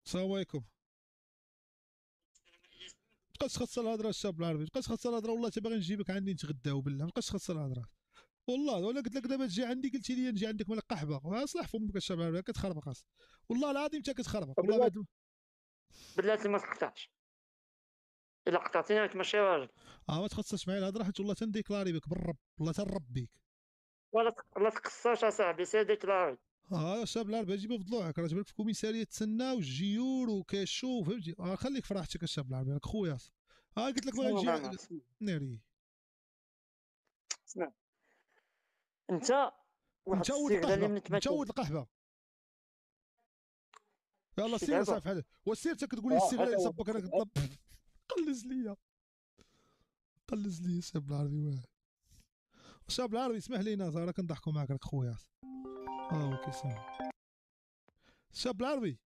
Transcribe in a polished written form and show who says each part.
Speaker 1: السلام عليكم. مابقاش خاصها الهضره الشاب العربي، مابقاش خاصها الهضره، والله تا باغي نجيبك عندي نتغداو بالله، مابقاش خاصها الهضره. والله ولا قلت لك دابا تجي عندي قلتي لي نجي عندك من قحبه، اصلح فمك الشاب العربي كتخربق اصلا. والله العظيم انت كتخربق والله
Speaker 2: بلاتي
Speaker 1: بعد.
Speaker 2: بلاتي ما تقطعش. الا قطعتيني راك ماشي راجل.
Speaker 1: ما تخصصش معايا الهضره، حيت والله تنديكلاري بك بالرب، والله تنرب بيك.
Speaker 2: ولا تقصاش اصاحبي، سير ديكلاري.
Speaker 1: الشاب العربي اجيبه في ضلوعك، راه جبرك في كوميساريه تسنى والجيور وكيشو فهمتي. خليك في راحتك الشاب العربي، راك خويا اصلا. قلت لك باغي
Speaker 2: اسمع
Speaker 1: نجي
Speaker 2: انا اسمع
Speaker 1: ناري.
Speaker 2: اسمع. انت واحد
Speaker 1: متعود
Speaker 2: الصيغه اللي
Speaker 1: القحبه،
Speaker 2: من تماكن.
Speaker 1: متعود القحبه. يلا
Speaker 2: شتي
Speaker 1: سير
Speaker 2: دابا.
Speaker 1: صافي حاجه، وسير تكتقول لي السير لا
Speaker 2: هذا هو
Speaker 1: يصبك انا كنطلب. قلز ليا، قلز ليا الشاب العربي واه. الشاب العربي اسمح لينا راه كنضحكوا معاك راك خويا. هو كيسمع الشاب العربي.